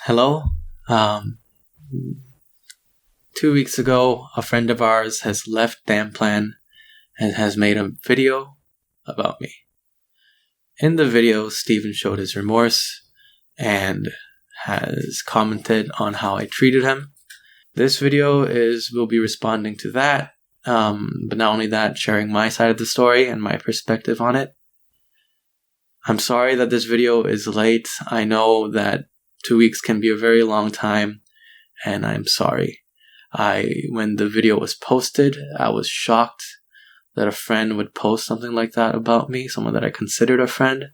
Hello. Um, 2 weeks ago, a friend of ours has left Damplan and has made a video about me. In the video, Steven showed his remorse and has commented on how I treated him. This video will be responding to that, but not only that, sharing my side of the story and my perspective on it. I'm sorry that this video is late. I know that 2 weeks can be a very long time, and I'm sorry. When the video was posted, I was shocked that a friend would post something like that about me, someone that I considered a friend,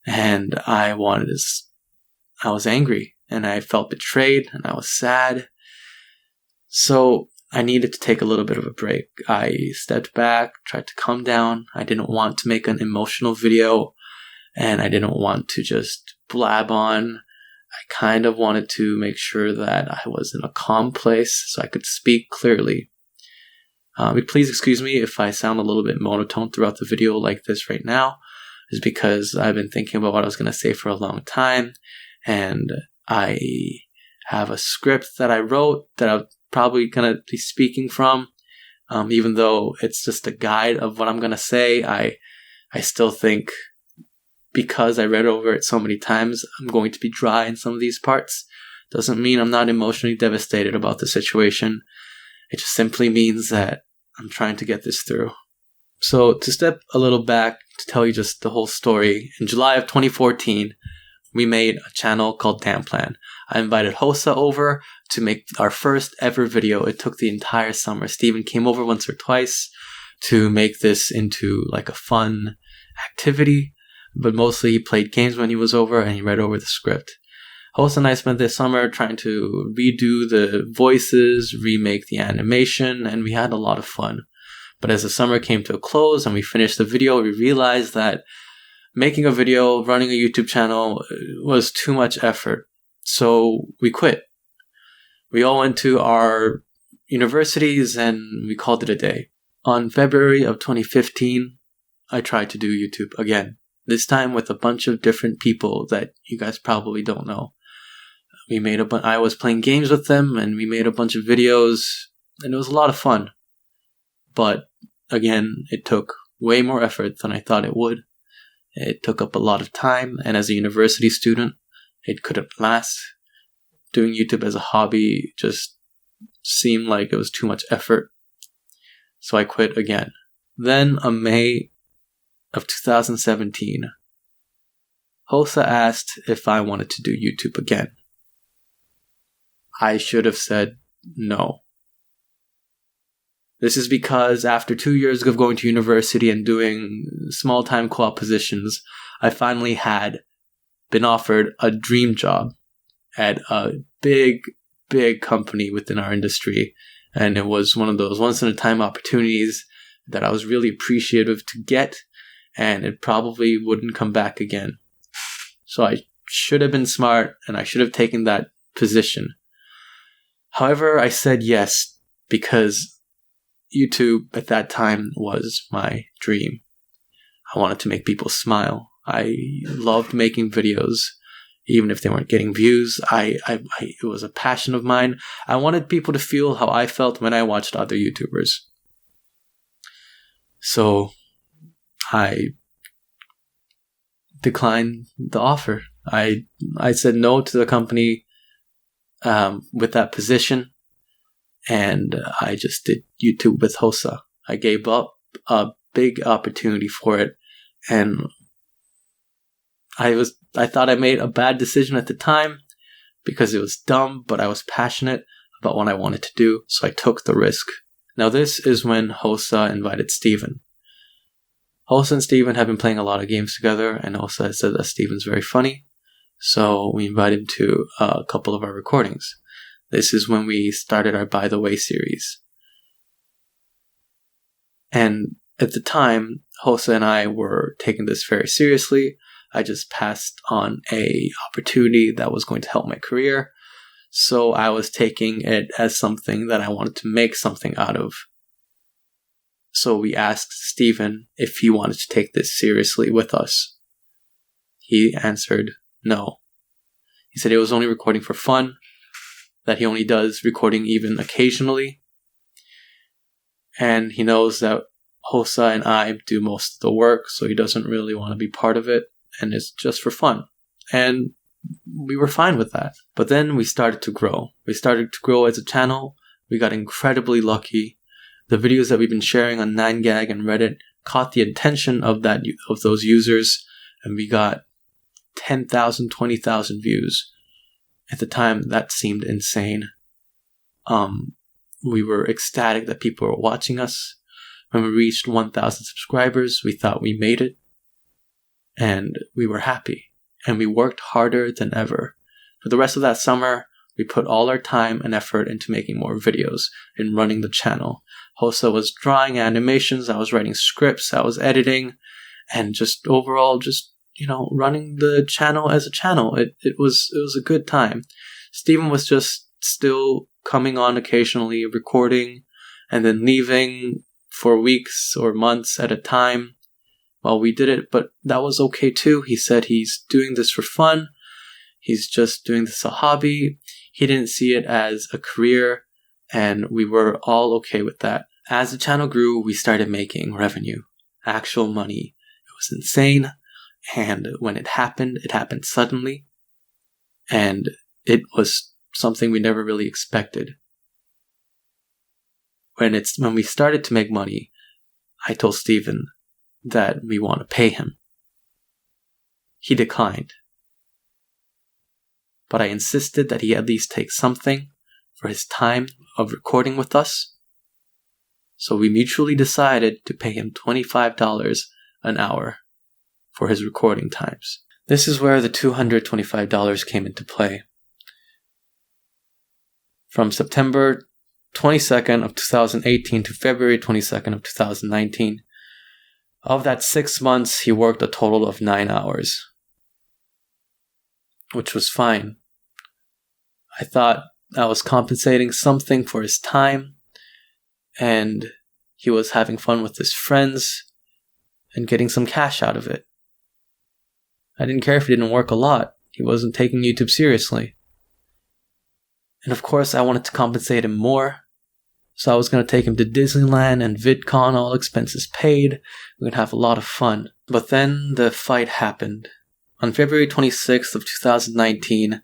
and I was angry, and I felt betrayed, and I was sad. So I needed to take a little bit of a break. I stepped back, tried to calm down. I didn't want to make an emotional video, and I didn't want to just blab on. I kind of wanted to make sure that I was in a calm place so I could speak clearly. Please excuse me if I sound a little bit monotone throughout the video like this right now. It's because I've been thinking about what I was going to say for a long time, and I have a script that I wrote that I'm probably going to be speaking from. Even though it's just a guide of what I'm going to say, I still think, because I read over it so many times, I'm going to be dry in some of these parts. Doesn't mean I'm not emotionally devastated about the situation. It just simply means that I'm trying to get this through. So to step a little back to tell you just the whole story, in July of 2014, we made a channel called Damplan. I invited Hossa over to make our first ever video. It took the entire summer. Steven came over once or twice to make this into like a fun activity. But mostly he played games when he was over and he read over the script. Hossa and I spent this summer trying to redo the voices, remake the animation, and we had a lot of fun. But as the summer came to a close and we finished the video, we realized that making a video, running a YouTube channel was too much effort. So we quit. We all went to our universities and we called it a day. On February of 2015, I tried to do YouTube again. This time with a bunch of different people that you guys probably don't know. I was playing games with them and we made a bunch of videos and it was a lot of fun. But again, it took way more effort than I thought it would. It took up a lot of time, and as a university student, it couldn't last. Doing YouTube as a hobby just seemed like it was too much effort. So I quit again. Then in May of 2017, Hossa asked if I wanted to do YouTube again. I should have said no. This is because after 2 years of going to university and doing small-time co-op positions, I finally had been offered a dream job at a big company within our industry. And it was one of those once-in-a-time opportunities that I was really appreciative to get, and it probably wouldn't come back again. So I should have been smart, and I should have taken that position. However, I said yes because YouTube at that time was my dream. I wanted to make people smile. I loved making videos, even if they weren't getting views. It was a passion of mine. I wanted people to feel how I felt when I watched other YouTubers. So I declined the offer. I said no to the company with that position, and I just did YouTube with Hossa. I gave up a big opportunity for it, and I thought I made a bad decision at the time because it was dumb, but I was passionate about what I wanted to do, so I took the risk. Now this is when Hossa invited Steven. Hossa and Steven have been playing a lot of games together, and Hossa said that Steven's very funny, so we invited him to a couple of our recordings. This is when we started our By the Way series. And at the time, Hossa and I were taking this very seriously. I just passed on a opportunity that was going to help my career, so I was taking it as something that I wanted to make something out of. So we asked Steven if he wanted to take this seriously with us. He answered no. He said he was only recording for fun, that he only does recording even occasionally. And he knows that Hosa and I do most of the work, so he doesn't really want to be part of it, and it's just for fun. And we were fine with that. But then we started to grow. We started to grow as a channel. We got incredibly lucky. The videos that we've been sharing on 9gag and Reddit caught the attention of those users, and we got 10,000, 20,000 views. At the time, that seemed insane. We were ecstatic that people were watching us. When we reached 1,000 subscribers, we thought we made it. And we were happy. And we worked harder than ever. For the rest of that summer, we put all our time and effort into making more videos and running the channel. Hosa was drawing animations, I was writing scripts, I was editing, and just overall running the channel as a channel. It was a good time. Steven was just still coming on occasionally, recording, and then leaving for weeks or months at a time while we did it, but that was okay too. He said he's doing this for fun. He's just doing this a hobby. He didn't see it as a career, and we were all okay with that. As the channel grew, we started making revenue, actual money. It was insane, and when it happened suddenly, and it was something we never really expected. When we started to make money, I told Steven that we want to pay him. He declined. But I insisted that he at least take something for his time of recording with us. So we mutually decided to pay him $25 an hour for his recording times. This is where the $225 came into play. From September 22nd of 2018 to February 22nd of 2019, of that 6 months, he worked a total of 9 hours, which was fine. I thought I was compensating something for his time, and he was having fun with his friends and getting some cash out of it. I didn't care if he didn't work a lot. He wasn't taking YouTube seriously. And of course, I wanted to compensate him more. So I was going to take him to Disneyland and VidCon, all expenses paid. We're going to have a lot of fun. But then the fight happened. On February 26th of 2019,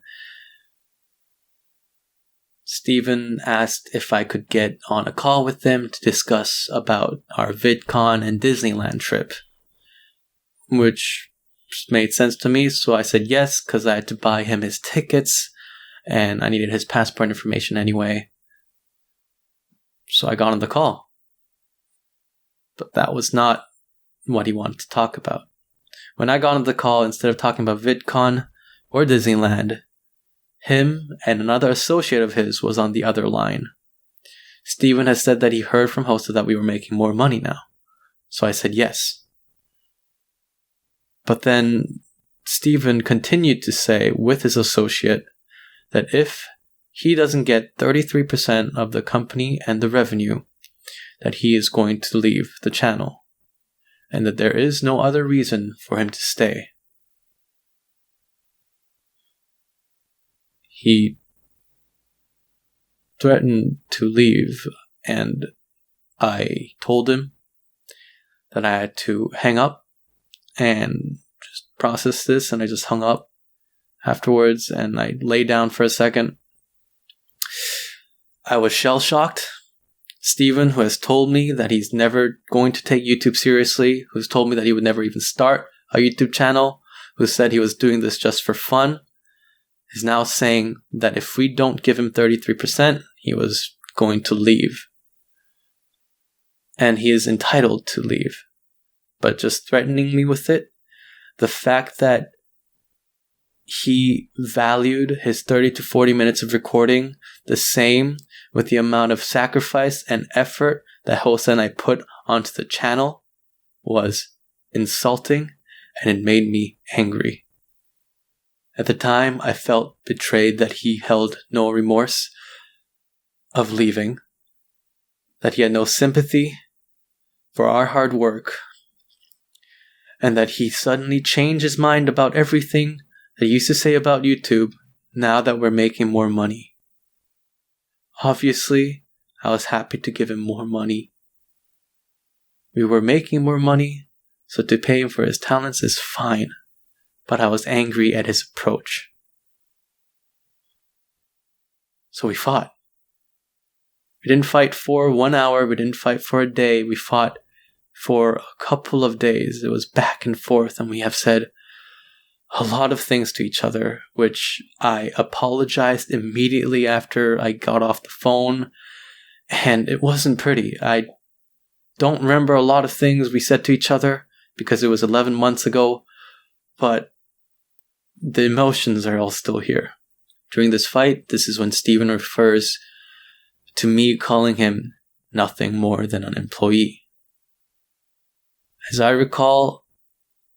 Steven asked if I could get on a call with him to discuss about our VidCon and Disneyland trip, which made sense to me. So I said yes, because I had to buy him his tickets and I needed his passport information anyway. So I got on the call. But that was not what he wanted to talk about. When I got on the call, instead of talking about VidCon or Disneyland, him and another associate of his was on the other line. Steven has said that he heard from Hosa that we were making more money now. So I said yes. But then Steven continued to say with his associate that if he doesn't get 33% of the company and the revenue, that he is going to leave the channel, and that there is no other reason for him to stay. He threatened to leave, and I told him that I had to hang up and just process this, and I just hung up afterwards, and I lay down for a second. I was shell-shocked. Steven, who has told me that he's never going to take YouTube seriously, who's told me that he would never even start a YouTube channel, who said he was doing this just for fun, is now saying that if we don't give him 33%, he was going to leave. And he is entitled to leave. But just threatening me with it, the fact that he valued his 30 to 40 minutes of recording the same with the amount of sacrifice and effort that Hosa and I put onto the channel was insulting, and it made me angry. At the time, I felt betrayed that he held no remorse of leaving, that he had no sympathy for our hard work, and that he suddenly changed his mind about everything that he used to say about YouTube now that we're making more money. Obviously, I was happy to give him more money. We were making more money, so to pay him for his talents is fine. But I was angry at his approach. So we fought. We didn't fight for 1 hour, we didn't fight for a day, we fought for a couple of days. It was back and forth, and we have said a lot of things to each other, which I apologized immediately after I got off the phone, and it wasn't pretty. I don't remember a lot of things we said to each other because it was 11 months ago, but the emotions are all still here. During this fight, this is when Steven refers to me calling him nothing more than an employee. As I recall,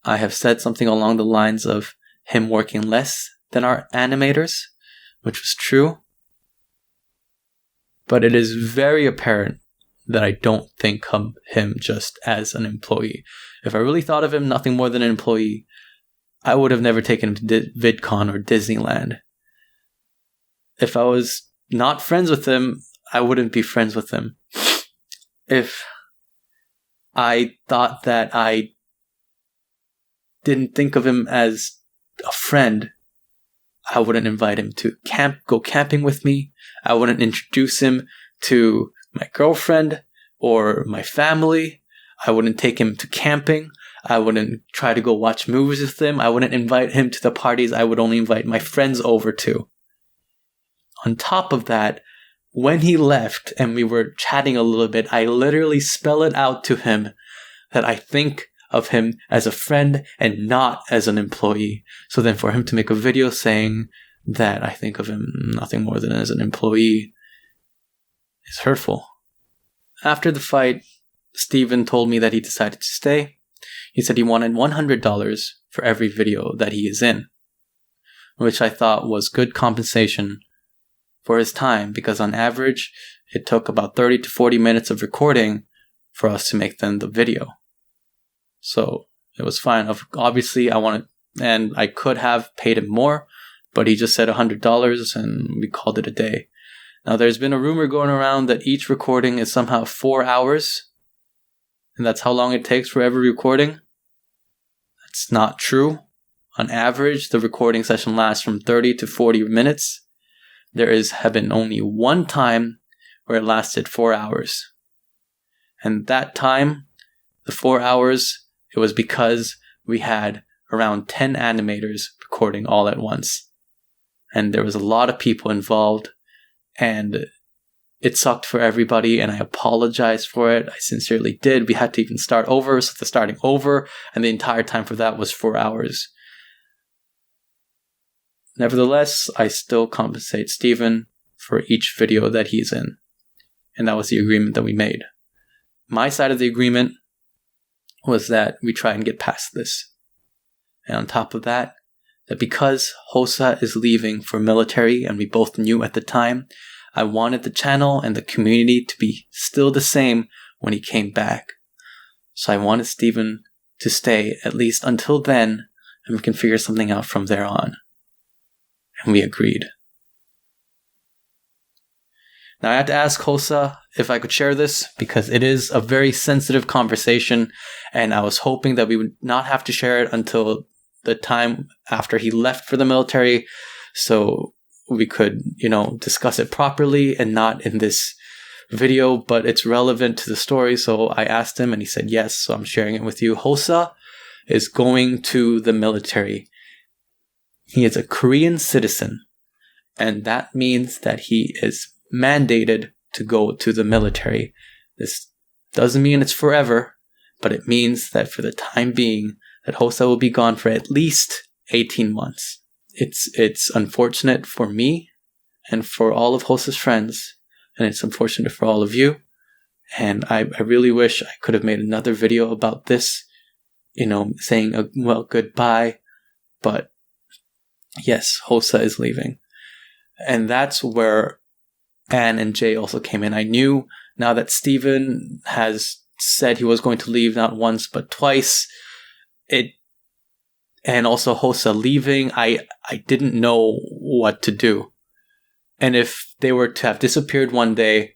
I have said something along the lines of him working less than our animators, which was true. But it is very apparent that I don't think of him just as an employee. If I really thought of him nothing more than an employee, I would have never taken him to VidCon or Disneyland. If I was not friends with him, I wouldn't be friends with him. If I thought that I didn't think of him as a friend, I wouldn't invite him to go camping with me. I wouldn't introduce him to my girlfriend or my family. I wouldn't take him to camping. I wouldn't try to go watch movies with him. I wouldn't invite him to the parties I would only invite my friends over to. On top of that, when he left and we were chatting a little bit, I literally spell it out to him that I think of him as a friend and not as an employee. So then for him to make a video saying that I think of him nothing more than as an employee is hurtful. After the fight, Steven told me that he decided to stay. He said he wanted $100 for every video that he is in, which I thought was good compensation for his time, because on average, it took about 30 to 40 minutes of recording for us to make then the video. So it was fine. Obviously, I could have paid him more, but he just said $100 and we called it a day. Now, there's been a rumor going around that each recording is somehow 4 hours, and that's how long it takes for every recording. That's not true. On average, the recording session lasts from 30 to 40 minutes. There have been only one time where it lasted 4 hours. And that time, the 4 hours, it was because we had around 10 animators recording all at once. And there was a lot of people involved, and it sucked for everybody, and I apologize for it. I sincerely did. We had to even start over, so the starting over, and the entire time for that was 4 hours. Nevertheless, I still compensate Steven for each video that he's in. And that was the agreement that we made. My side of the agreement was that we try and get past this. And on top of that, that because Hossa is leaving for military, and we both knew at the time, I wanted the channel and the community to be still the same when he came back. So I wanted Steven to stay at least until then, and we can figure something out from there on. And we agreed. Now I had to ask Hossa if I could share this, because it is a very sensitive conversation, and I was hoping that we would not have to share it until the time after he left for the military, so we could, discuss it properly and not in this video, but it's relevant to the story. So I asked him and he said yes, so I'm sharing it with you. Hossa is going to the military. He is a Korean citizen, and that means that he is mandated to go to the military. This doesn't mean it's forever, but it means that for the time being, that Hossa will be gone for at least 18 months. It's unfortunate for me and for all of Hossa's friends, and it's unfortunate for all of you. And I really wish I could have made another video about this, saying goodbye. But yes, Hossa is leaving. And that's where Anne and Jay also came in. I knew now that Steven has said he was going to leave not once but twice, it and also Hossa leaving, I didn't know what to do. And if they were to have disappeared one day,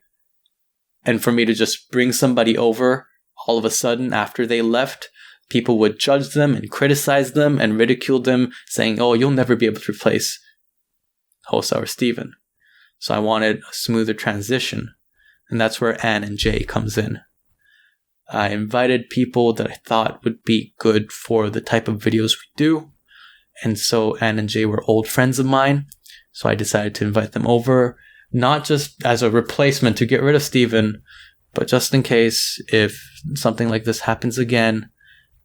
and for me to just bring somebody over all of a sudden after they left, people would judge them and criticize them and ridicule them, saying, oh, you'll never be able to replace Hossa or Steven. So I wanted a smoother transition. And that's where Ann and Jay comes in. I invited people that I thought would be good for the type of videos we do. And so Ann and Jay were old friends of mine. So I decided to invite them over, not just as a replacement to get rid of Steven, but just in case if something like this happens again,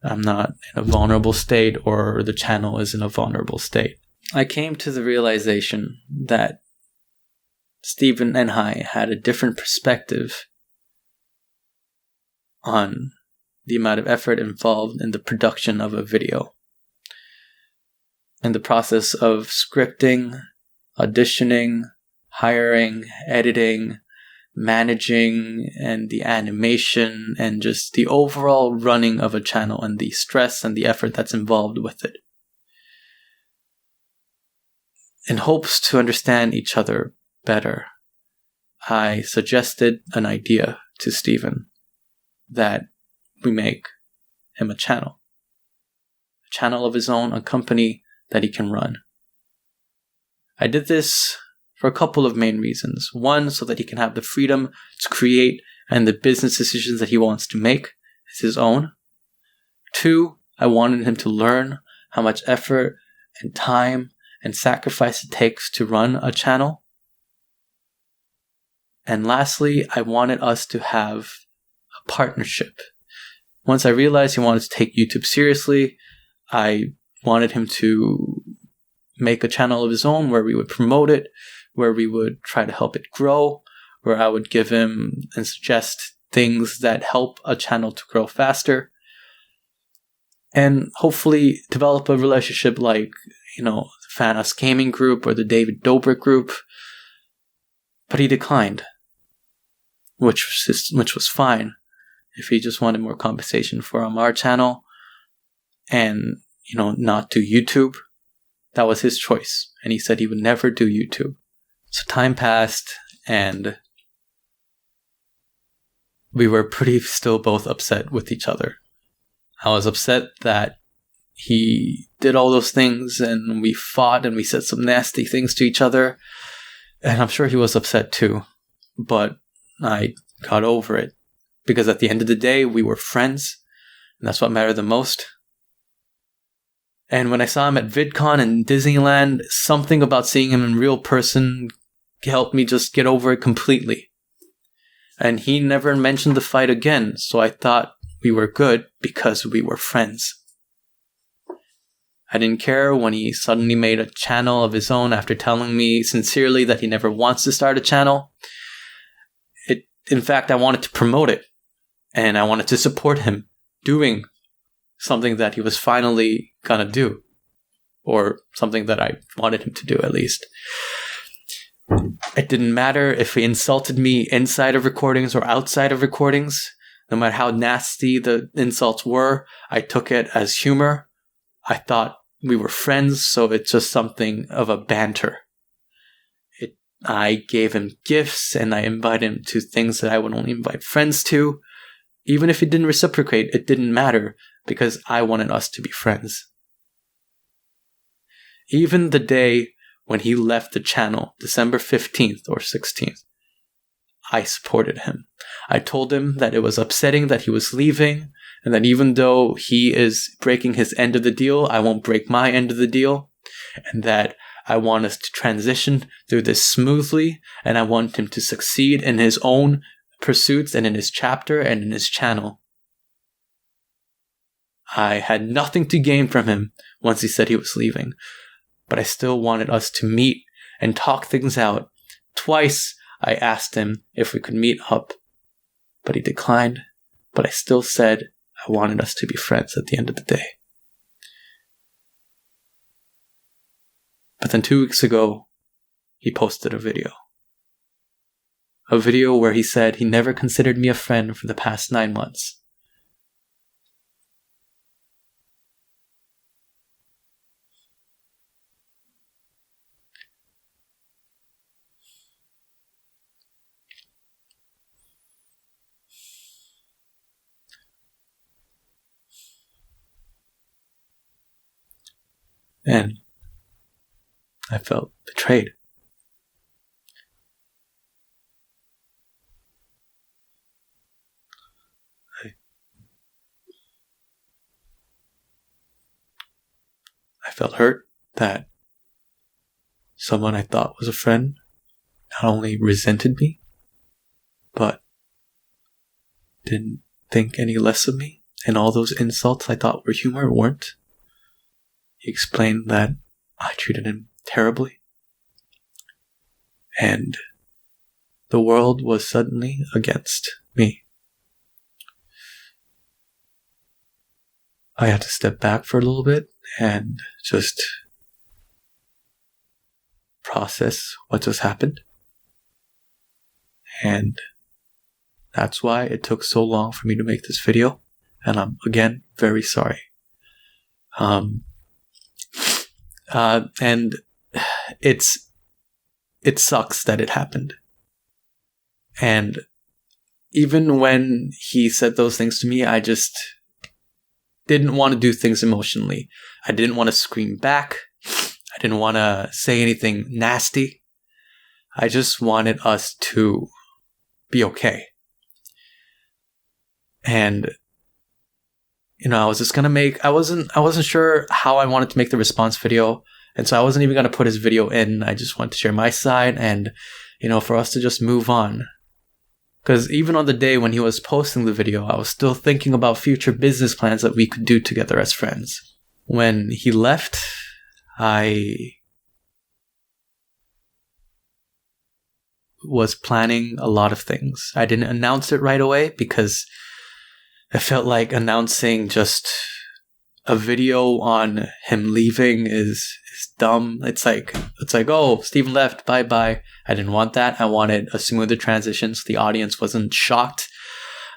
I'm not in a vulnerable state or the channel is in a vulnerable state. I came to the realization that Steven and I had a different perspective on the amount of effort involved in the production of a video. In the process of scripting, auditioning, hiring, editing, managing, and the animation, and just the overall running of a channel and the stress and the effort that's involved with it. In hopes to understand each other better, I suggested an idea to Steven that we make him a channel of his own, a company that he can run. I did this for a couple of main reasons. One, so that he can have the freedom to create and the business decisions that he wants to make is his own. Two, I wanted him to learn how much effort and time and sacrifice it takes to run a channel. And lastly, I wanted us to have a partnership. Once I realized he wanted to take YouTube seriously, I wanted him to make a channel of his own where we would promote it, where we would try to help it grow, where I would give him and suggest things that help a channel to grow faster, and hopefully develop a relationship like, the Fanos Gaming Group or the David Dobrik Group. But he declined, which was fine. If he just wanted more compensation for our channel and, not do YouTube, that was his choice. And he said he would never do YouTube. So time passed and we were pretty still both upset with each other. I was upset that he did all those things and we fought and we said some nasty things to each other. And I'm sure he was upset too. But I got over it. Because at the end of the day, we were friends. And that's what mattered the most. And when I saw him at VidCon and Disneyland, something about seeing him in real person helped me just get over it completely. And he never mentioned the fight again, so I thought we were good because we were friends. I didn't care when he suddenly made a channel of his own after telling me sincerely that he never wants to start a channel. In fact, I wanted to promote it, and I wanted to support him doing something that he was finally gonna do, or something that I wanted him to do at least. It didn't matter if he insulted me inside of recordings or outside of recordings. No matter how nasty the insults were, I took it as humor. I thought we were friends, so it's just something of a banter. I gave him gifts and I invited him to things that I would only invite friends to. Even if he didn't reciprocate, it didn't matter because I wanted us to be friends. Even the day when he left the channel, December 15th or 16th, I supported him. I told him that it was upsetting that he was leaving, and that even though he is breaking his end of the deal, I won't break my end of the deal, and that I want us to transition through this smoothly, and I want him to succeed in his own pursuits and in his chapter and in his channel. I had nothing to gain from him once he said he was leaving, but I still wanted us to meet and talk things out. Twice I asked him if we could meet up, but he declined, but I still said I wanted us to be friends at the end of the day. But then 2 weeks ago, he posted a video. A video where he said he never considered me a friend for the past 9 months. And I felt betrayed. I felt hurt that someone I thought was a friend not only resented me, but didn't think any less of me. And all those insults I thought were humor weren't. He explained that I treated him terribly. And the world was suddenly against me. I had to step back for a little bit and just process what just happened. And that's why it took so long for me to make this video. And I'm, again, very sorry. And it sucks that it happened. And even when he said those things to me, I just didn't want to do things emotionally. I didn't want to scream back. I didn't want to say anything nasty. I just wanted us to be okay. And I was just gonna I wasn't sure how I wanted to make the response video, and so I wasn't even gonna put his video in. I just wanted to share my side and, for us to just move on. Because even on the day when he was posting the video, I was still thinking about future business plans that we could do together as friends. When he left, I was planning a lot of things. I didn't announce it right away because I felt like announcing just a video on him leaving is dumb. It's like, oh, Steven left, bye-bye. I didn't want that. I wanted a smoother transition so the audience wasn't shocked.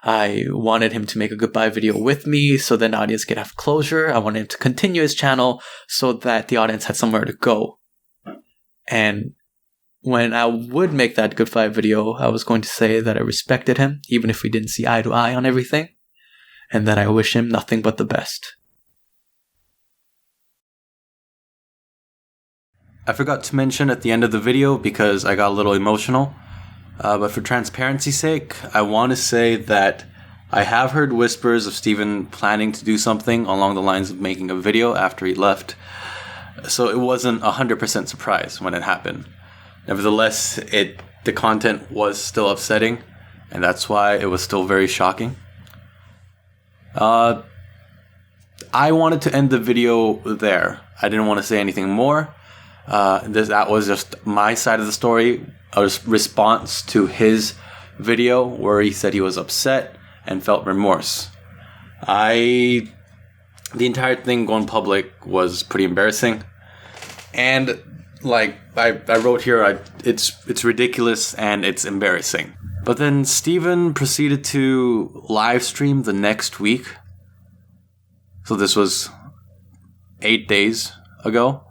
I wanted him to make a goodbye video with me so then the audience could have closure. I wanted him to continue his channel so that the audience had somewhere to go. And when I would make that goodbye video, I was going to say that I respected him, even if we didn't see eye to eye on everything, and that I wish him nothing but the best. I forgot to mention at the end of the video because I got a little emotional, but for transparency's sake, I want to say that I have heard whispers of Steven planning to do something along the lines of making a video after he left, so it wasn't 100% surprise when it happened. Nevertheless, the content was still upsetting, and that's why it was still very shocking. I wanted to end the video there. I didn't want to say anything more. That was just my side of the story, a response to his video where he said he was upset and felt remorse. The entire thing going public was pretty embarrassing, and like I wrote here, it's ridiculous and it's embarrassing. But then Steven proceeded to live stream the next week. So this was 8 days ago.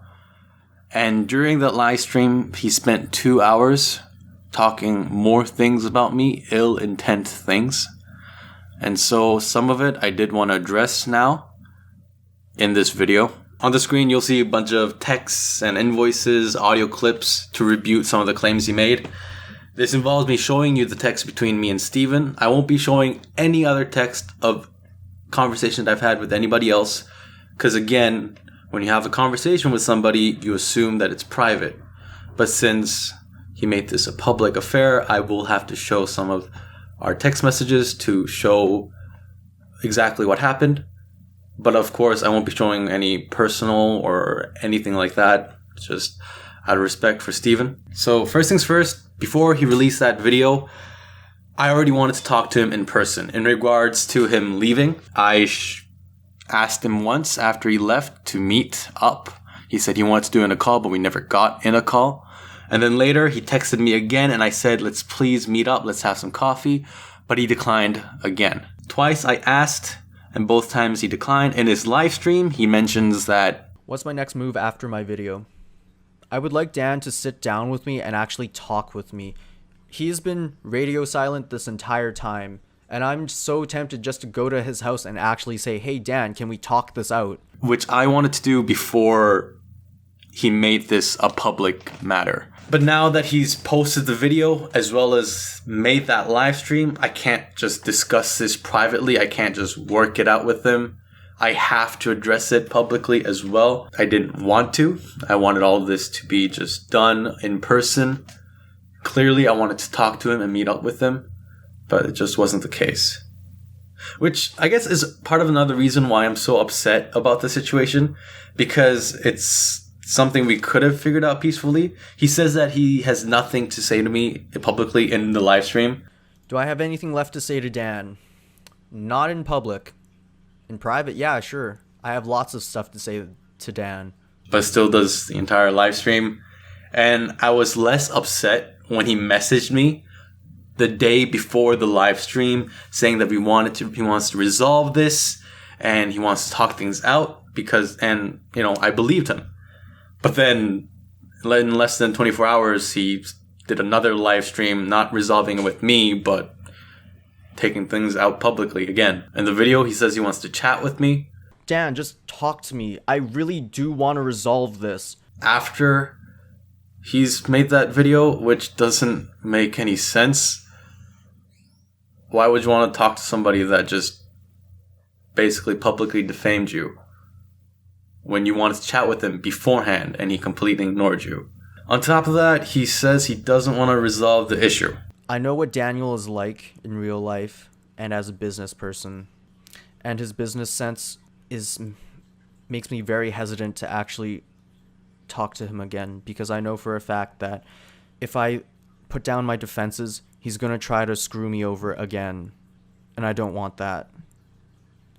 And during that live stream, he spent 2 hours talking more things about me, ill intent things. And so some of it I did want to address now in this video. On the screen, you'll see a bunch of texts and invoices, audio clips to rebut some of the claims he made. This involves me showing you the text between me and Steven. I won't be showing any other text of conversations I've had with anybody else. Because again, when you have a conversation with somebody, you assume that it's private. But since he made this a public affair, I will have to show some of our text messages to show exactly what happened. But of course, I won't be showing any personal or anything like that. Just out of respect for Steven. So first things first, before he released that video, I already wanted to talk to him in person. In regards to him leaving, I asked him once after he left to meet up. He said he wanted to do in a call, but we never got in a call. And then later he texted me again and I said, let's please meet up, let's have some coffee. But he declined again. Twice I asked and both times he declined. In his live stream, he mentions that, what's my next move after my video? I would like Dan to sit down with me and actually talk with me. He's been radio silent this entire time, and I'm so tempted just to go to his house and actually say, hey Dan, can we talk this out? Which I wanted to do before he made this a public matter. But now that he's posted the video as well as made that live stream, I can't just discuss this privately. I can't just work it out with him. I have to address it publicly as well. I didn't want to. I wanted all of this to be just done in person. Clearly, I wanted to talk to him and meet up with him, but it just wasn't the case. Which I guess is part of another reason why I'm so upset about the situation, because it's something we could have figured out peacefully. He says that he has nothing to say to me publicly in the live stream. Do I have anything left to say to Dan? Not in public. In private, yeah, sure. I have lots of stuff to say to Dan. But still does the entire live stream. And I was less upset when he messaged me the day before the live stream saying that he wants to resolve this and he wants to talk things out I believed him. But then in less than 24 hours, he did another live stream, not resolving it with me, but taking things out publicly again. In the video, he says he wants to chat with me. Dan, just talk to me. I really do want to resolve this. After he's made that video, which doesn't make any sense, why would you want to talk to somebody that just basically publicly defamed you when you wanted to chat with him beforehand and he completely ignored you? On top of that, he says he doesn't want to resolve the issue. I know what Daniel is like in real life and as a business person, and his business sense makes me very hesitant to actually talk to him again, because I know for a fact that if I put down my defenses, he's going to try to screw me over again, and I don't want that.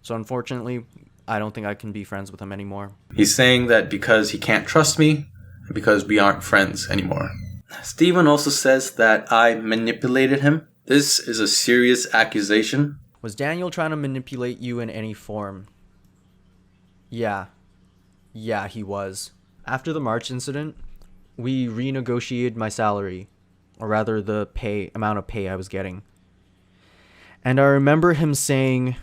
So unfortunately, I don't think I can be friends with him anymore. He's saying that because he can't trust me, because we aren't friends anymore. Steven also says that I manipulated him. This is a serious accusation. Was Daniel trying to manipulate you in any form? Yeah. Yeah, he was. After the March incident, we renegotiated my salary, or rather the amount of pay I was getting. And I remember him saying,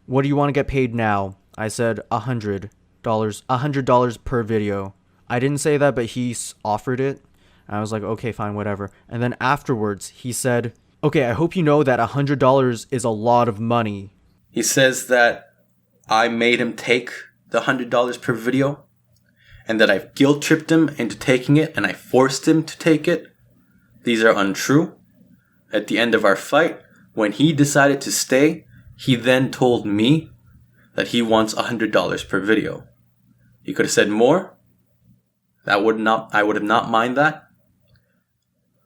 "What do you want to get paid now?" I said $100 per video. I didn't say that, but he offered it. And I was like, okay, fine, whatever. And then afterwards, he said, okay, I hope you know that $100 is a lot of money. He says that I made him take the $100 per video, and that I guilt-tripped him into taking it, and I forced him to take it. These are untrue. At the end of our fight, when he decided to stay, he then told me that he wants $100 per video. He could have said more. I would have not mind that.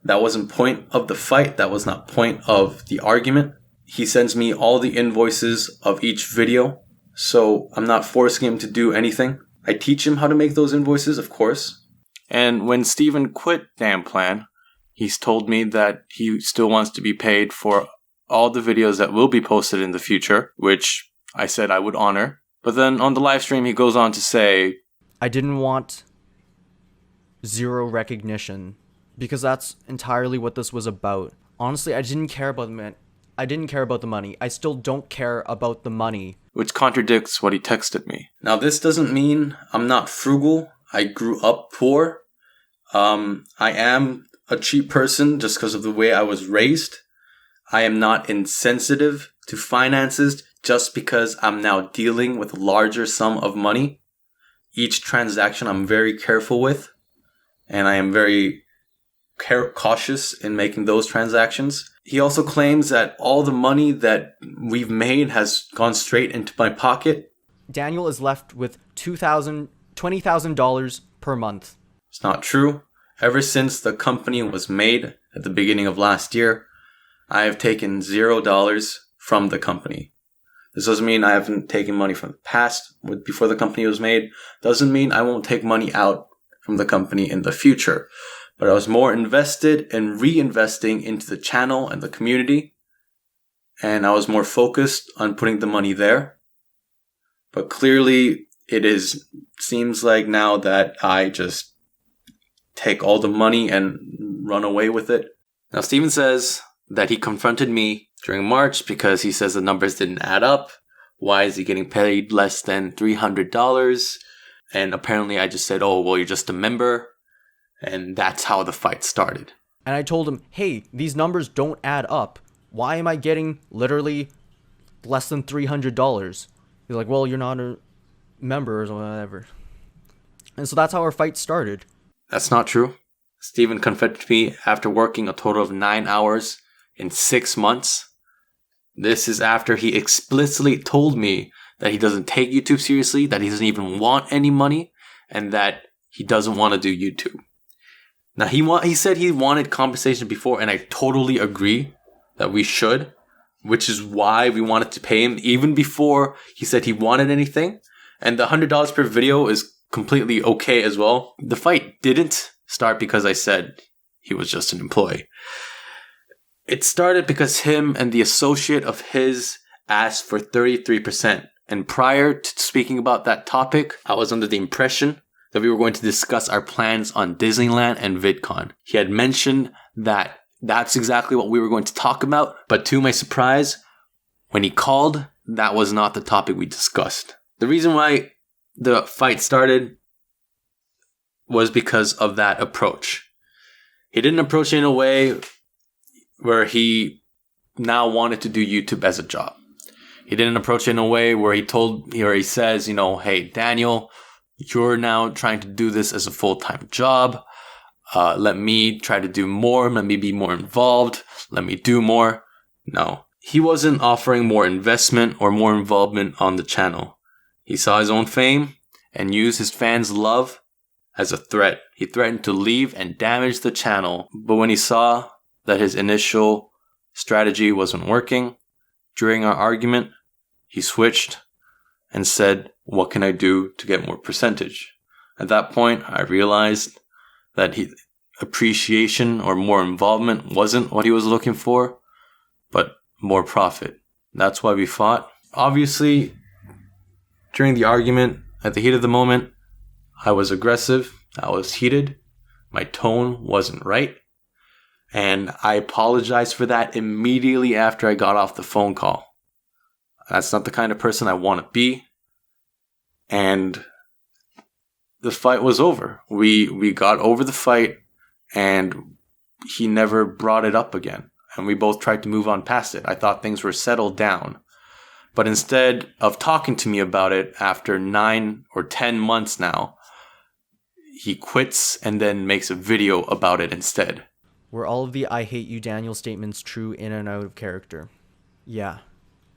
That wasn't point of the fight. That was not point of the argument. He sends me all the invoices of each video, so I'm not forcing him to do anything. I teach him how to make those invoices, of course. And when Steven quit Dan Plan, he's told me that he still wants to be paid for all the videos that will be posted in the future, which I said I would honor. But then on the live stream, he goes on to say, I didn't want zero recognition, because that's entirely what this was about. Honestly, I didn't care about the money. I still don't care about the money. Which contradicts what he texted me. Now, this doesn't mean I'm not frugal. I grew up poor. I am a cheap person just because of the way I was raised. I am not insensitive to finances just because I'm now dealing with a larger sum of money. Each transaction I'm very careful with, and I am very cautious in making those transactions. He also claims that all the money that we've made has gone straight into my pocket. Daniel is left with $20,000 per month. It's not true. Ever since the company was made at the beginning of last year, I have taken $0 from the company. This doesn't mean I haven't taken money from the past before the company was made. Doesn't mean I won't take money out from the company in the future. But I was more invested in reinvesting into the channel and the community. And I was more focused on putting the money there. But clearly, seems like now that I just take all the money and run away with it. Now, Steven says that he confronted me during March because he says the numbers didn't add up. Why is he getting paid less than $300? And apparently I just said, oh, well, you're just a member. And that's how the fight started. And I told him, hey, these numbers don't add up. Why am I getting literally less than $300? He's like, well, you're not a member or whatever. And so that's how our fight started. That's not true. Steven confessed to me after working a total of 9 hours in 6 months. This is after he explicitly told me that he doesn't take YouTube seriously, that he doesn't even want any money, and that he doesn't want to do YouTube. Now, he said he wanted compensation before, and I totally agree that we should, which is why we wanted to pay him even before he said he wanted anything. And the $100 per video is completely okay as well. The fight didn't start because I said he was just an employee. It started because him and the associate of his asked for 33%. And prior to speaking about that topic, I was under the impression that we were going to discuss our plans on Disneyland and VidCon. He had mentioned that that's exactly what we were going to talk about. But to my surprise, when he called, that was not the topic we discussed. The reason why the fight started was because of that approach. He didn't approach it in a way where he now wanted to do YouTube as a job. He didn't approach it in a way where he says, hey, Daniel, you're now trying to do this as a full-time job. Let me try to do more. Let me be more involved. Let me do more. No. He wasn't offering more investment or more involvement on the channel. He saw his own fame and used his fans' love as a threat. He threatened to leave and damage the channel. But when he saw that his initial strategy wasn't working, during our argument, he switched and said, what can I do to get more percentage? At that point, I realized that appreciation or more involvement wasn't what he was looking for, but more profit. That's why we fought. Obviously, during the argument, at the heat of the moment, I was aggressive. I was heated. My tone wasn't right. And I apologized for that immediately after I got off the phone call. That's not the kind of person I want to be. And the fight was over. We got over the fight, and he never brought it up again. And we both tried to move on past it. I thought things were settled down. But instead of talking to me about it after 9 or 10 months now, he quits and then makes a video about it instead. Were all of the I hate you Daniel statements true in and out of character? Yeah.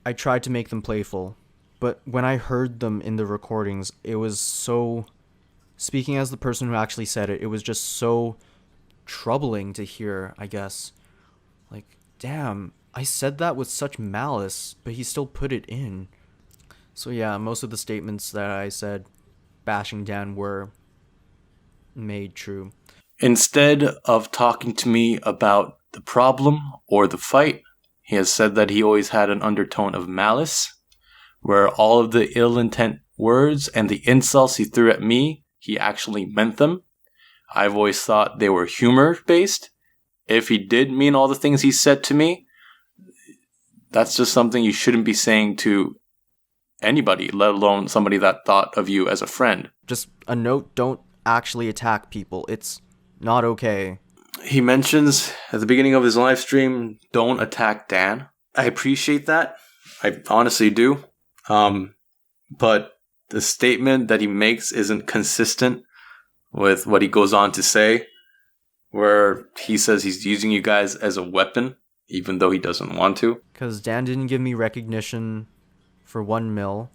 I tried to make them playful, but when I heard them in the recordings, it was so... Speaking as the person who actually said it, it was just so troubling to hear, I guess. Like, damn, I said that with such malice, but he still put it in. So yeah, most of the statements that I said bashing Dan were made true. Instead of talking to me about the problem or the fight, he has said that he always had an undertone of malice, where all of the ill intent words and the insults he threw at me, he actually meant them. I've always thought they were humor-based. If he did mean all the things he said to me, that's just something you shouldn't be saying to anybody, let alone somebody that thought of you as a friend. Just a note, don't actually attack people. It's not okay. He mentions at the beginning of his live stream, don't attack Dan. I appreciate that. I honestly do. But the statement that he makes isn't consistent with what he goes on to say, where he says he's using you guys as a weapon, even though he doesn't want to. Because Dan didn't give me recognition for 1 mil,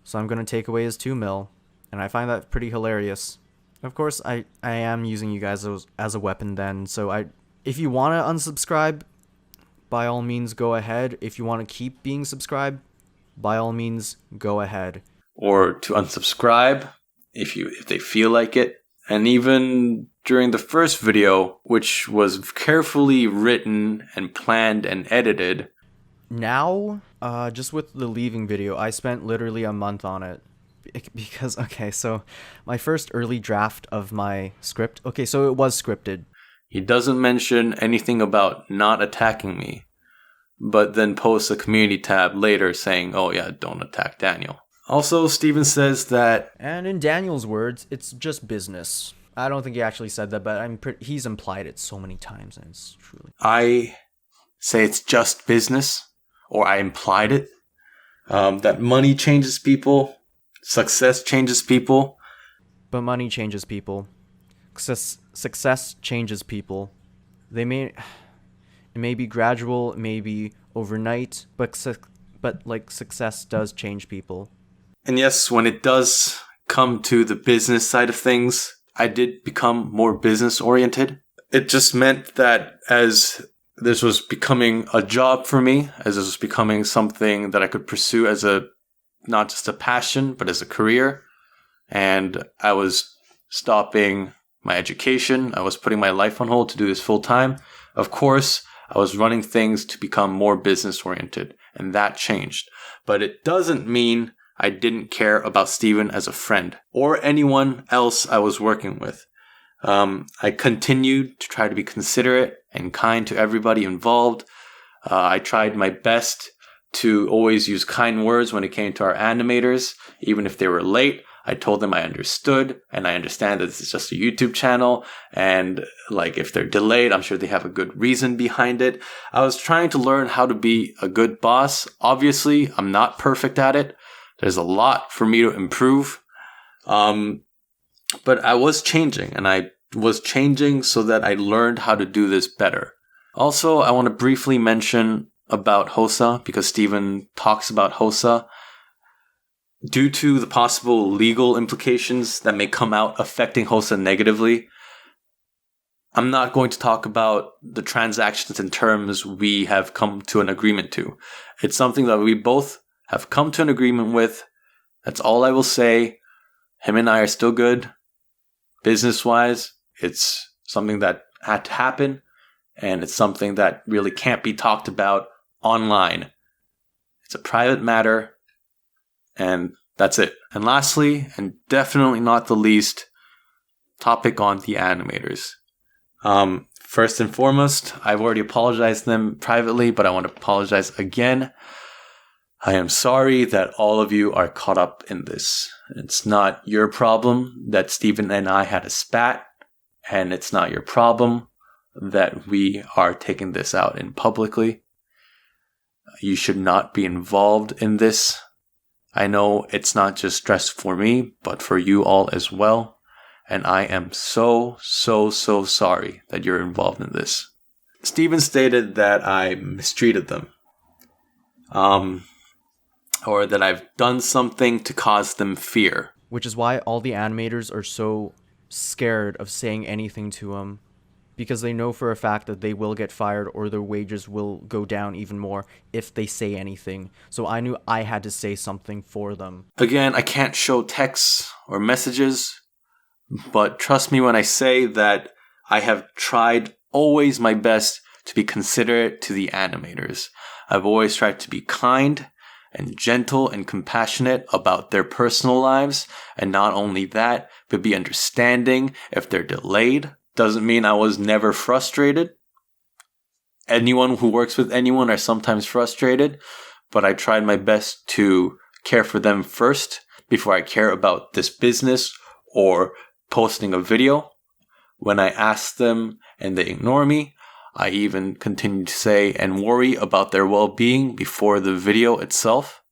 so I'm going to take away his 2 mil, and I find that pretty hilarious. Of course, I am using you guys as a weapon then, so if you want to unsubscribe, by all means go ahead. If you want to keep being subscribed, by all means go ahead. Or to unsubscribe if they feel like it. And even during the first video, which was carefully written and planned and edited. Now, just with the leaving video, I spent literally a month on it. Because, okay, so my first early draft of my script, okay, so it was scripted. He doesn't mention anything about not attacking me, but then posts a community tab later saying, oh yeah, don't attack Daniel. Also, Steven says that... And in Daniel's words, it's just business. I don't think he actually said that, but he's implied it so many times, and it's truly... I say it's just business, or I implied it. That money changes people, success changes people. But money changes people. Success changes people. It may be gradual, it may be overnight, but success does change people. And yes, when it does come to the business side of things, I did become more business oriented. It just meant that as this was becoming a job for me, as this was becoming something that I could pursue as not just a passion, but as a career, and I was stopping my education, I was putting my life on hold to do this full time. Of course, I was running things to become more business oriented, and that changed. But it doesn't mean I didn't care about Steven as a friend or anyone else I was working with. I continued to try to be considerate and kind to everybody involved. I tried my best to always use kind words when it came to our animators, even if they were late. I told them I understood, and I understand that this is just a YouTube channel, and if they're delayed, I'm sure they have a good reason behind it. I was trying to learn how to be a good boss. Obviously, I'm not perfect at it. There's a lot for me to improve. But I was changing, and I was changing so that I learned how to do this better. Also, I want to briefly mention about HOSA, because Steven talks about HOSA. Due to the possible legal implications that may come out affecting HOSA negatively, I'm not going to talk about the transactions and terms we have come to an agreement to. It's something that we both have come to an agreement with. That's all I will say. Him and I are still good. Business-wise, it's something that had to happen, and it's something that really can't be talked about online. It's a private matter, and that's it. And lastly, and definitely not the least, topic on the animators. First and foremost, I've already apologized to them privately, but I want to apologize again. I am sorry that all of you are caught up in this. It's not your problem that Steven and I had a spat, and it's not your problem that we are taking this out in publicly. You should not be involved in this. I know it's not just stress for me, but for you all as well. And I am so sorry that you're involved in this. Steven stated that I mistreated them. Or that I've done something to cause them fear. Which is why all the animators are so scared of saying anything to him, because they know for a fact that they will get fired or their wages will go down even more if they say anything. So I knew I had to say something for them. Again, I can't show texts or messages, but trust me when I say that I have tried always my best to be considerate to the animators. I've always tried to be kind and gentle and compassionate about their personal lives, and not only that, but be understanding if they're delayed. Doesn't mean I was never frustrated. Anyone who works with anyone are sometimes frustrated, but I tried my best to care for them first before I care about this business or posting a video. When I ask them and they ignore me, I even continue to say and worry about their well-being before the video itself.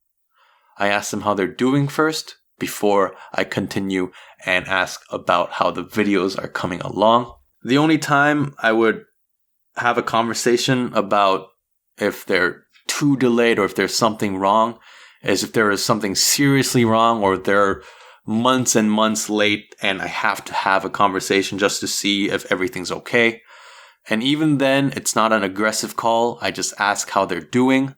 I ask them how they're doing first before I continue and ask about how the videos are coming along. The only time I would have a conversation about if they're too delayed or if there's something wrong is if there is something seriously wrong or they're months and months late and I have to have a conversation just to see if everything's okay. And even then, it's not an aggressive call. I just ask how they're doing,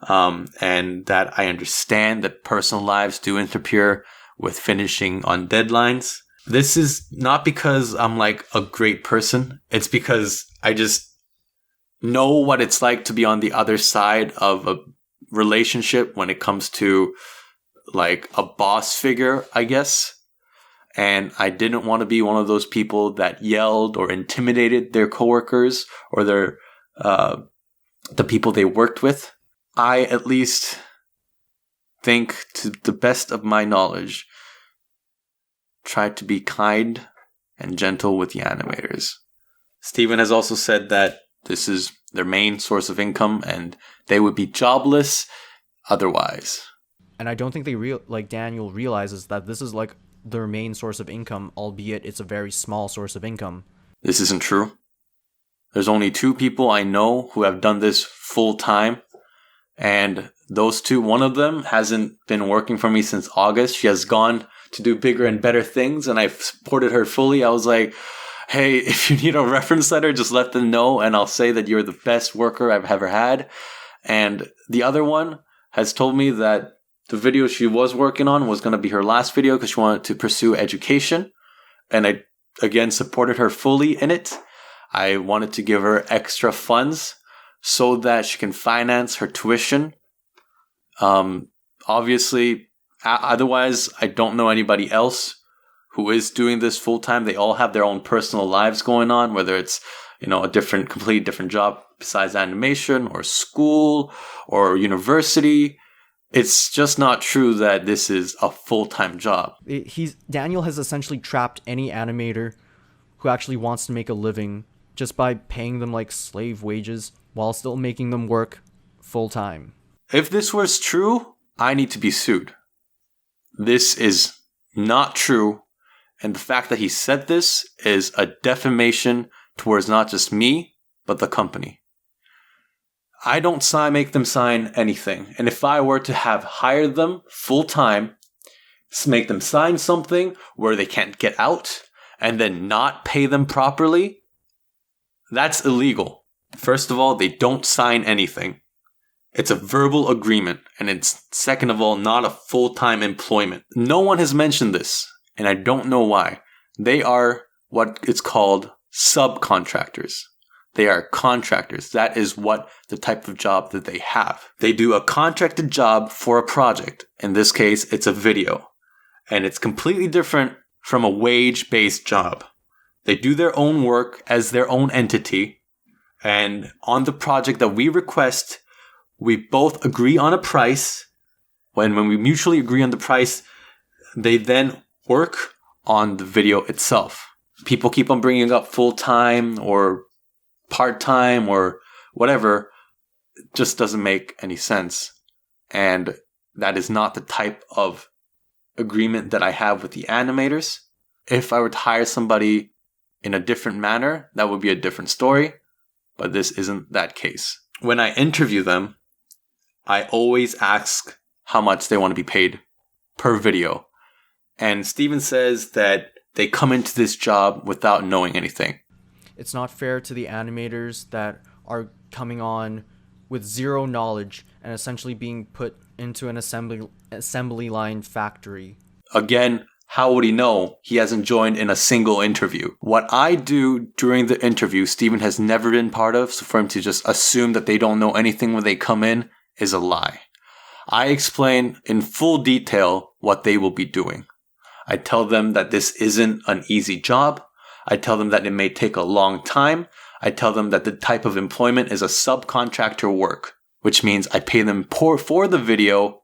and that I understand that personal lives do interfere with finishing on deadlines. This is not because I'm like a great person. It's because I just know what it's like to be on the other side of a relationship when it comes to like a boss figure, I guess. And I didn't want to be one of those people that yelled or intimidated their coworkers or the people they worked with. I at least think, to the best of my knowledge, try to be kind and gentle with the animators. Steven has also said that this is their main source of income and they would be jobless otherwise. And I don't think Daniel realizes that this is like their main source of income, albeit it's a very small source of income. This isn't true. There's only 2 people I know who have done this full time. And those 2, one of them hasn't been working for me since August. She has gone to do bigger and better things, and I've supported her fully. I was like, hey, if you need a reference letter, just let them know, and I'll say that you're the best worker I've ever had. And the other one has told me that the video she was working on was going to be her last video because she wanted to pursue education. And I, again, supported her fully in it. I wanted to give her extra funds so that she can finance her tuition. Obviously, otherwise, I don't know anybody else who is doing this full time. They all have their own personal lives going on, whether it's, a completely different job besides animation or school or university. It's just not true that this is a full-time job. Daniel has essentially trapped any animator who actually wants to make a living just by paying them like slave wages while still making them work full-time. If this was true, I need to be sued. This is not true, and the fact that he said this is a defamation towards not just me, but the company. I don't make them sign anything, and if I were to have hired them full-time, make them sign something where they can't get out, and then not pay them properly, that's illegal. First of all, they don't sign anything. It's a verbal agreement, and it's, second of all, not a full-time employment. No one has mentioned this, and I don't know why. They are what it's called subcontractors. They are contractors. That is what the type of job that they have. They do a contracted job for a project. In this case, it's a video. And it's completely different from a wage-based job. They do their own work as their own entity. And on the project that we request, we both agree on a price. When we mutually agree on the price, they then work on the video itself. People keep on bringing up full-time or part-time or whatever. It just doesn't make any sense. And that is not the type of agreement that I have with the animators. If I were to hire somebody in a different manner, that would be a different story. But this isn't that case. When I interview them, I always ask how much they want to be paid per video. And Steven says that they come into this job without knowing anything. It's not fair to the animators that are coming on with zero knowledge and essentially being put into an assembly line factory. Again, how would he know? He hasn't joined in a single interview. What I do during the interview, Steven has never been part of, so for him to just assume that they don't know anything when they come in is a lie. I explain in full detail what they will be doing. I tell them that this isn't an easy job. I tell them that it may take a long time. I tell them that the type of employment is a subcontractor work, which means I pay them for the video,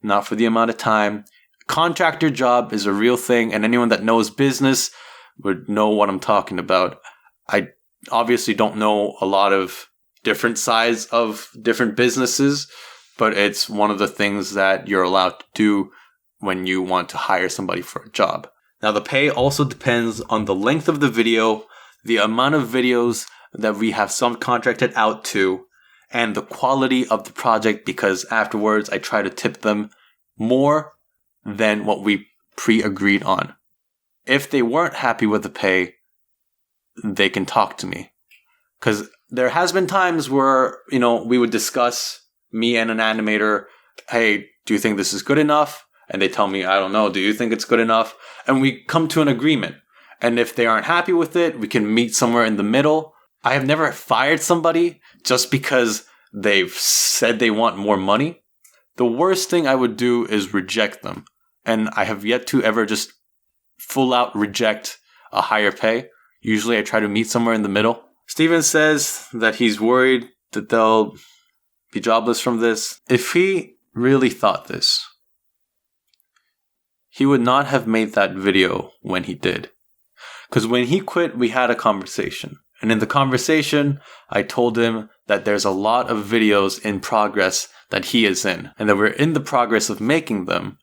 not for the amount of time. Contractor job is a real thing, and anyone that knows business would know what I'm talking about. I obviously don't know a lot of different sides of different businesses, but it's one of the things that you're allowed to do when you want to hire somebody for a job. Now, the pay also depends on the length of the video, the amount of videos that we have subcontracted out to, and the quality of the project, because afterwards I try to tip them more than what we pre-agreed on. If they weren't happy with the pay, they can talk to me. Because there has been times where, we would discuss, me and an animator, hey, do you think this is good enough? And they tell me, I don't know, do you think it's good enough? And we come to an agreement. And if they aren't happy with it, we can meet somewhere in the middle. I have never fired somebody just because they've said they want more money. The worst thing I would do is reject them. And I have yet to ever just full out reject a higher pay. Usually I try to meet somewhere in the middle. Steven says that he's worried that they'll be jobless from this. If he really thought this, he would not have made that video when he did. Because when he quit, we had a conversation. And in the conversation, I told him that there's a lot of videos in progress that he is in, and that we're in the progress of making them.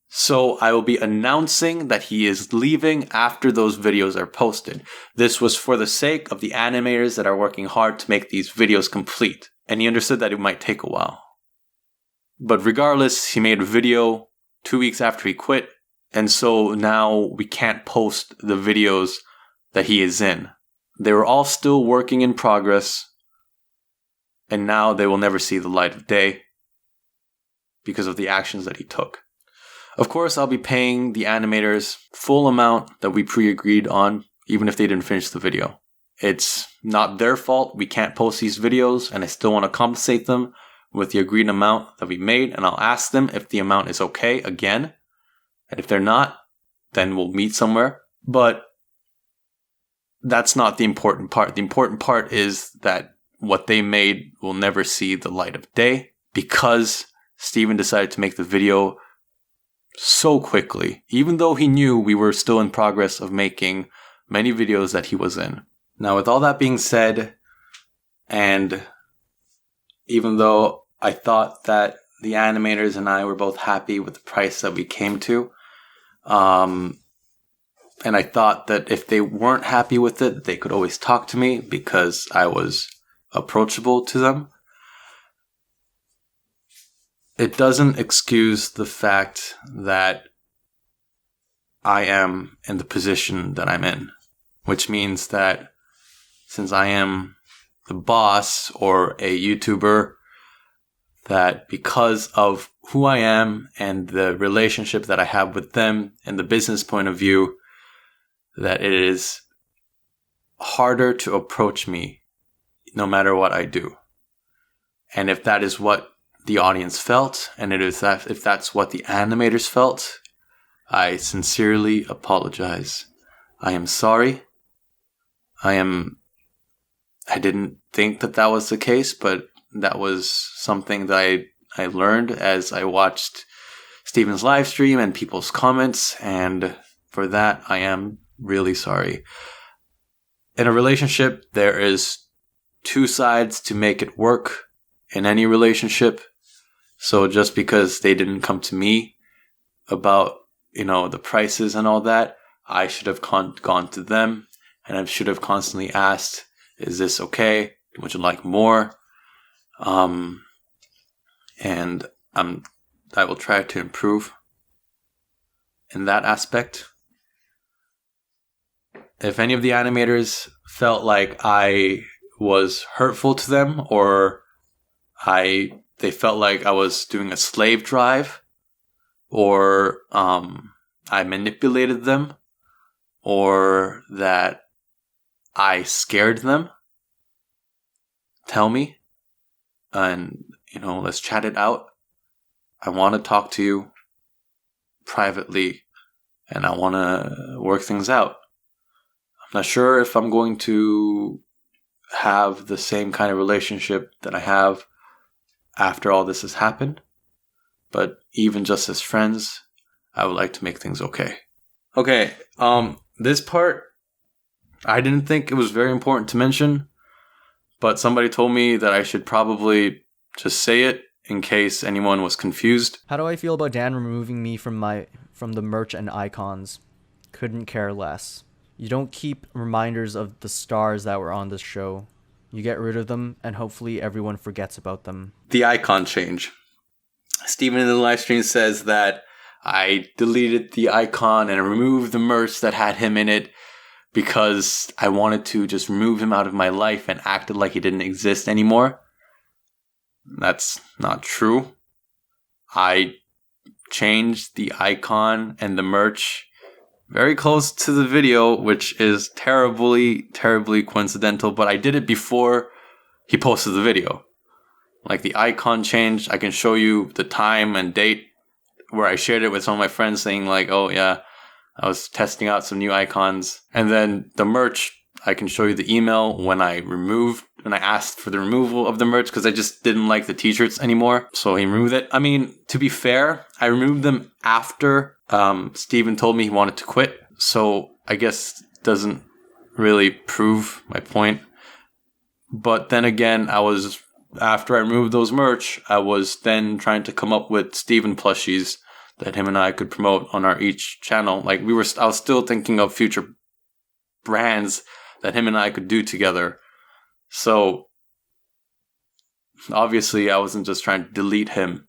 So I will be announcing that he is leaving after those videos are posted. This was for the sake of the animators that are working hard to make these videos complete. And he understood that it might take a while. But regardless, he made a video 2 weeks after he quit. And so now we can't post the videos that he is in. They were all still working in progress. And now they will never see the light of day because of the actions that he took. Of course, I'll be paying the animators full amount that we pre-agreed on, even if they didn't finish the video. It's not their fault. We can't post these videos, and I still want to compensate them with the agreed amount that we made, and I'll ask them if the amount is okay again. And if they're not, then we'll meet somewhere. But that's not the important part. The important part is that what they made will never see the light of day because Steven decided to make the video so quickly, even though he knew we were still in progress of making many videos that he was in. Now, with all that being said, and even though I thought that the animators and I were both happy with the price that we came to, and I thought that if they weren't happy with it, they could always talk to me because I was approachable to them. It doesn't excuse the fact that I am in the position that I'm in, which means that since I am the boss or a YouTuber, that because of who I am and the relationship that I have with them and the business point of view, that it is harder to approach me no matter what I do. And if that is what the audience felt, and if that's what the animators felt, I sincerely apologize. I am sorry. I didn't think that was the case, but that was something that I learned as I watched Steven's live stream and people's comments, and for that I am really sorry. In a relationship, there is two sides to make it work in any relationship. So just because they didn't come to me about, the prices and all that, I should have gone to them, and I should have constantly asked, is this okay? Would you like more? And I will try to improve in that aspect. If any of the animators felt like I was hurtful to them, or they felt like I was doing a slave drive, or I manipulated them, or that I scared them, tell me, and let's chat it out. I want to talk to you privately, and I want to work things out. I'm not sure if I'm going to have the same kind of relationship that I have after all this has happened, but even just as friends, I would like to make things okay. Okay, this part, I didn't think it was very important to mention, but somebody told me that I should probably just say it in case anyone was confused. How do I feel about Dan removing me from the merch and icons? Couldn't care less. You don't keep reminders of the stars that were on this show. You get rid of them, and hopefully everyone forgets about them. The icon change. Steven in the live stream says that I deleted the icon and removed the merch that had him in it because I wanted to just remove him out of my life and acted like he didn't exist anymore. That's not true. I changed the icon and the merch very close to the video, which is terribly, terribly coincidental, but I did it before he posted the video. Like the icon changed, I can show you the time and date where I shared it with some of my friends saying like, oh yeah, I was testing out some new icons. And then the merch, I can show you the email when I asked for the removal of the merch because I just didn't like the t-shirts anymore. So he removed it. I mean, to be fair, I removed them after Steven told me he wanted to quit. So I guess doesn't really prove my point. But then again, after I removed those merch, I was then trying to come up with Steven plushies that him and I could promote on our each channel. Like I was still thinking of future brands that him and I could do together. So obviously I wasn't just trying to delete him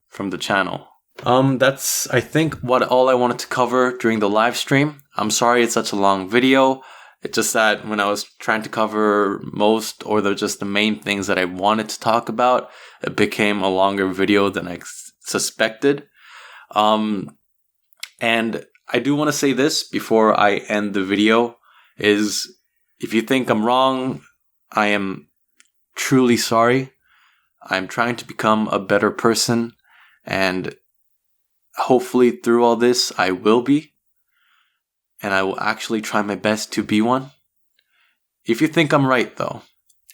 from the channel. That's I think all I wanted to cover during the live stream. I'm sorry it's such a long video. It's just that when I was trying to cover most or just the main things that I wanted to talk about, it became a longer video than I suspected. And I do want to say this before I end the video is if you think I'm wrong, I am truly sorry. I'm trying to become a better person and hopefully through all this I will be. And I will actually try my best to be one. If you think I'm right, though,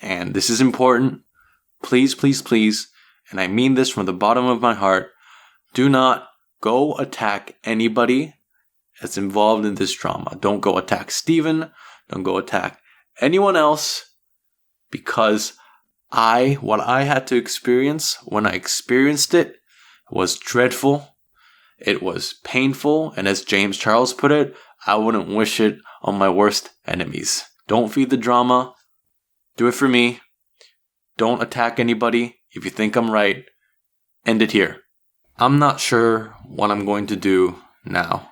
and this is important, please, please, please, and I mean this from the bottom of my heart, do not go attack anybody that's involved in this drama. Don't go attack Steven. Don't go attack anyone else because what I had to experience when I experienced it was dreadful. It was painful. And as James Charles put it, I wouldn't wish it on my worst enemies. Don't feed the drama. Do it for me. Don't attack anybody. If you think I'm right, end it here. I'm not sure what I'm going to do now.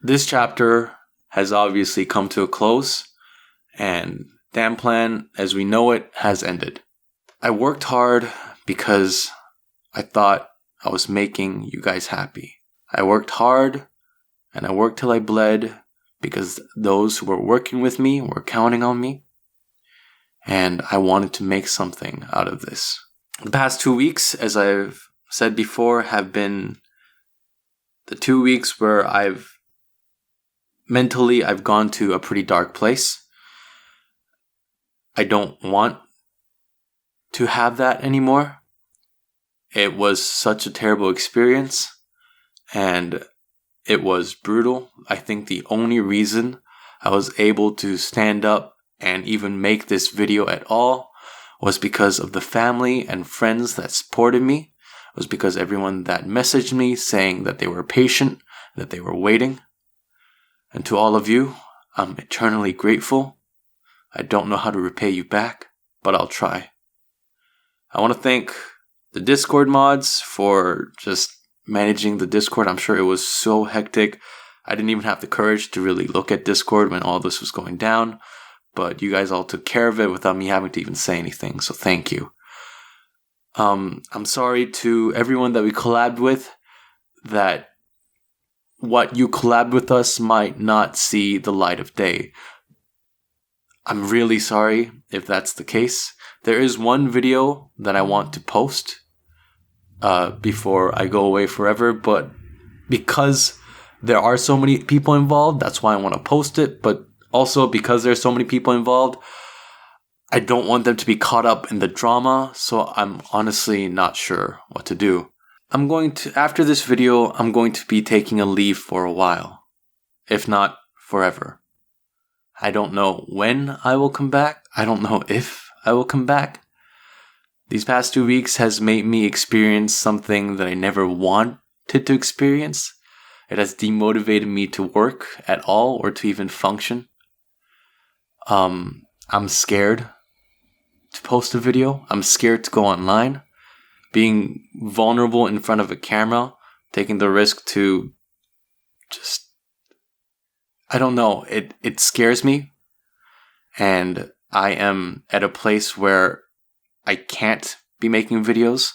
This chapter has obviously come to a close, and Danplan, as we know it, has ended. I worked hard because I thought I was making you guys happy. I worked hard. And I worked till I bled because those who were working with me were counting on me. And I wanted to make something out of this. The past 2 weeks, as I've said before, have been the 2 weeks where I've gone to a pretty dark place. I don't want to have that anymore. It was such a terrible experience. And it was brutal. I think the only reason I was able to stand up and even make this video at all was because of the family and friends that supported me. It was because everyone that messaged me saying that they were patient, that they were waiting. And to all of you, I'm eternally grateful. I don't know how to repay you back, but I'll try. I want to thank the Discord mods for just managing the Discord. I'm sure it was so hectic. I didn't even have the courage to really look at Discord when all this was going down. But you guys all took care of it without me having to even say anything. So thank you. I'm sorry to everyone that we collabed with that what you collabed with us might not see the light of day. I'm really sorry if that's the case. There is one video that I want to post before I go away forever, but because there are so many people involved, that's why I want to post it. But also because there's so many people involved, I don't want them to be caught up in the drama, so I'm honestly not sure what to do. After this video, I'm going to be taking a leave for a while, if not forever. I don't know when I will come back. I don't know if I will come back. These past 2 weeks has made me experience something that I never wanted to experience. It has demotivated me to work at all or to even function. I'm scared to post a video. I'm scared to go online. Being vulnerable in front of a camera, taking the risk to I don't know, it scares me. And I am at a place where I can't be making videos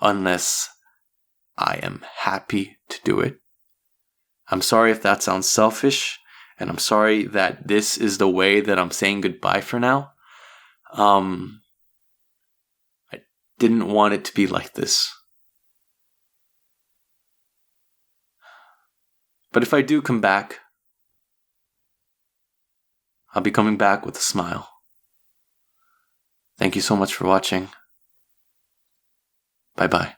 unless I am happy to do it. I'm sorry if that sounds selfish, and I'm sorry that this is the way that I'm saying goodbye for now. I didn't want it to be like this. But if I do come back, I'll be coming back with a smile. Thank you so much for watching. Bye-bye.